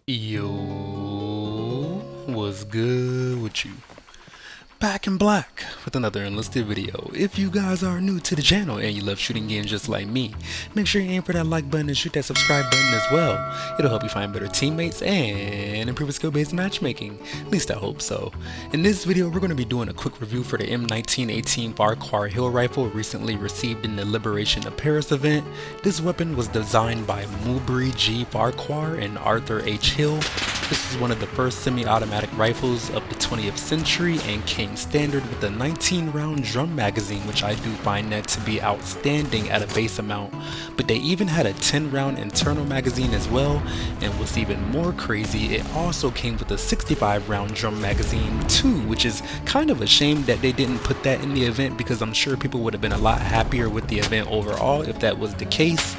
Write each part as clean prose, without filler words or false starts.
Yo, what's good with you? Back in black with another Enlisted video. If you guys are new to the channel and you love shooting games just like me, make sure you aim for that like button and shoot that subscribe button as well. It'll help you find better teammates and improve skill-based matchmaking. At least I hope so. In this video, we're going to be doing a quick review for the M1918 Farquhar-Hill rifle recently received in the Liberation of Paris event. This weapon was designed by Mubri G. Farquhar and Arthur H. Hill. This is one of the first semi-automatic rifles of the 20th century and came standard with a 19-round drum magazine, which I do find that to be outstanding at a base amount. But they even had a 10-round internal magazine as well, and what's even more crazy, it also came with a 65-round drum magazine too, which is kind of a shame that they didn't put that in the event, because I'm sure people would have been a lot happier with the event overall if that was the case.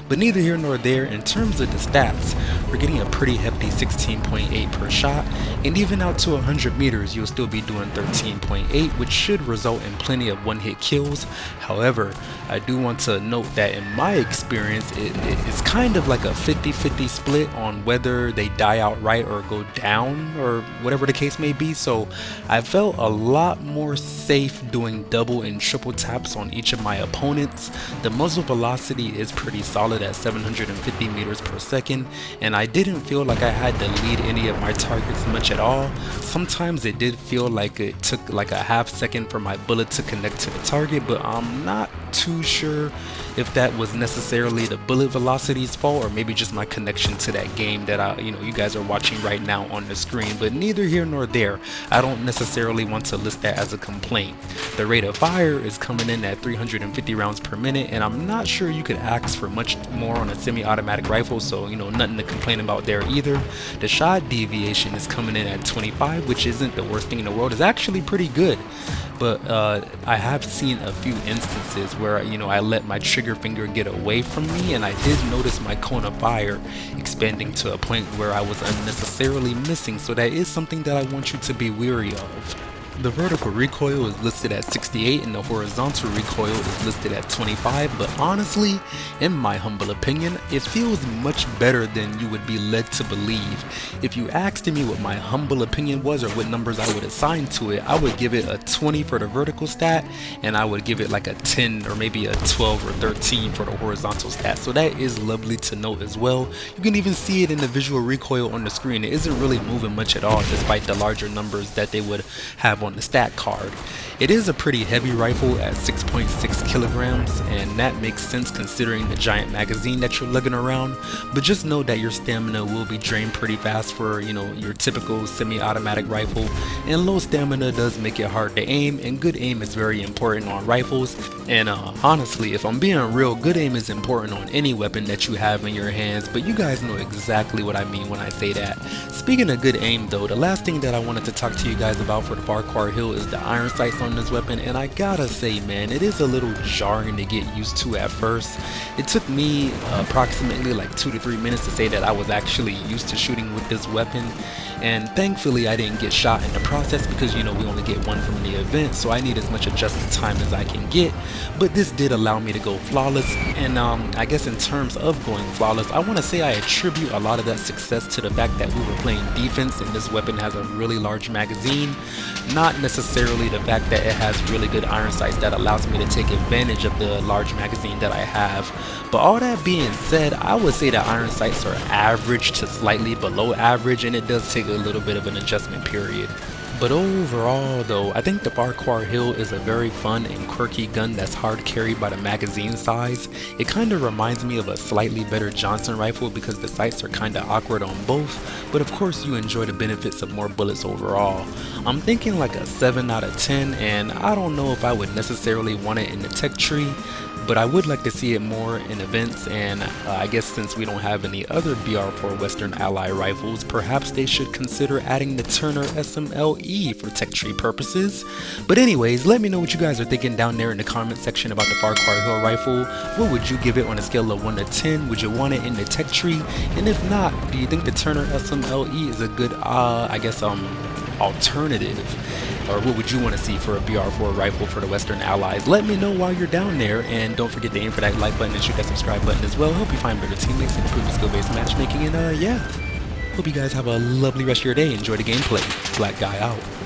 But neither here nor there. In terms of the stats, we're getting a pretty hefty 16.8 per shot, and even out to 100 meters you'll still be doing 13.8, which should result in plenty of one-hit kills. However, I do want to note that in my experience it's kind of like a 50-50 split on whether they die outright or go down or whatever the case may be. So I felt a lot more safe doing double and triple taps on each of my opponents. The muzzle velocity is pretty solid at 750 meters per second, and I didn't feel like I had to lead any of my targets much at all. Sometimes it did feel like it took like a half second for my bullet to connect to the target, but I'm not too sure if that was necessarily the bullet velocity's fault or maybe just my connection to that game that you guys are watching right now on the screen. But neither here nor there. I don't necessarily want to list that as a complaint. The rate of fire is coming in at 350 rounds per minute, and I'm not sure you could ask for much more on a semi-automatic rifle, so nothing to complain about there either. The shot deviation is coming in at 25, which isn't the worst thing in the world. It's actually pretty good. But I have seen a few instances where I let my trigger finger get away from me, and I did notice my cone of fire expanding to a point where I was unnecessarily missing, so that is something that I want you to be wary of. The vertical recoil is listed at 68 and the horizontal recoil is listed at 25, but honestly, in my humble opinion, it feels much better than you would be led to believe. If you asked me what my humble opinion was or what numbers I would assign to it, I would give it a 20 for the vertical stat, and I would give it like a 10 or maybe a 12 or 13 for the horizontal stat. So that is lovely to note as well. You can even see it in the visual recoil on the screen. It isn't really moving much at all despite the larger numbers that they would have on the stat card. It is a pretty heavy rifle at 6.6 kilograms, and that makes sense considering the giant magazine that you're lugging around, but just know that your stamina will be drained pretty fast for your typical semi-automatic rifle, and low stamina does make it hard to aim, and good aim is very important on rifles. And honestly, if I'm being real, good aim is important on any weapon that you have in your hands, but you guys know exactly what I mean when I say that. Speaking of good aim though, the last thing that I wanted to talk to you guys about for the Farquhar-Hill is the iron sights on this weapon, and I gotta say, man, it is a little jarring to get used to at first. It took me approximately like 2 to 3 minutes to say that I was actually used to shooting with this weapon, and thankfully I didn't get shot in the process because we only get one from the event, so I need as much adjusted time as I can get. But this did allow me to go flawless, and I guess in terms of going flawless, I want to say I attribute a lot of that success to the fact that we were playing defense and this weapon has a really large magazine, not necessarily the fact that it has really good iron sights that allows me to take advantage of the large magazine that I have. But all that being said, I would say that iron sights are average to slightly below average, and it does take a little bit of an adjustment period. But overall though, I think the Farquhar-Hill is a very fun and quirky gun that's hard carried by the magazine size. It kind of reminds me of a slightly better Johnson rifle because the sights are kind of awkward on both, but of course you enjoy the benefits of more bullets overall. I'm thinking like a 7 out of 10, and I don't know if I would necessarily want it in the tech tree, but I would like to see it more in events, and I guess since we don't have any other BR4 Western Ally rifles, perhaps they should consider adding the Turner SMLE for tech tree purposes. But anyways, let me know what you guys are thinking down there in the comment section about the Farquhar-Hill rifle. What would you give it on a scale of 1 to 10? Would you want it in the tech tree? And if not, do you think the Turner SMLE is a good, alternative? Or what would you want to see for a BR4 rifle for the Western Allies? Let me know while you're down there, and don't forget to aim for that like button and shoot that subscribe button as well. Help you find better teammates and improve skill-based matchmaking, and yeah. Hope you guys have a lovely rest of your day. Enjoy the gameplay. Black guy out.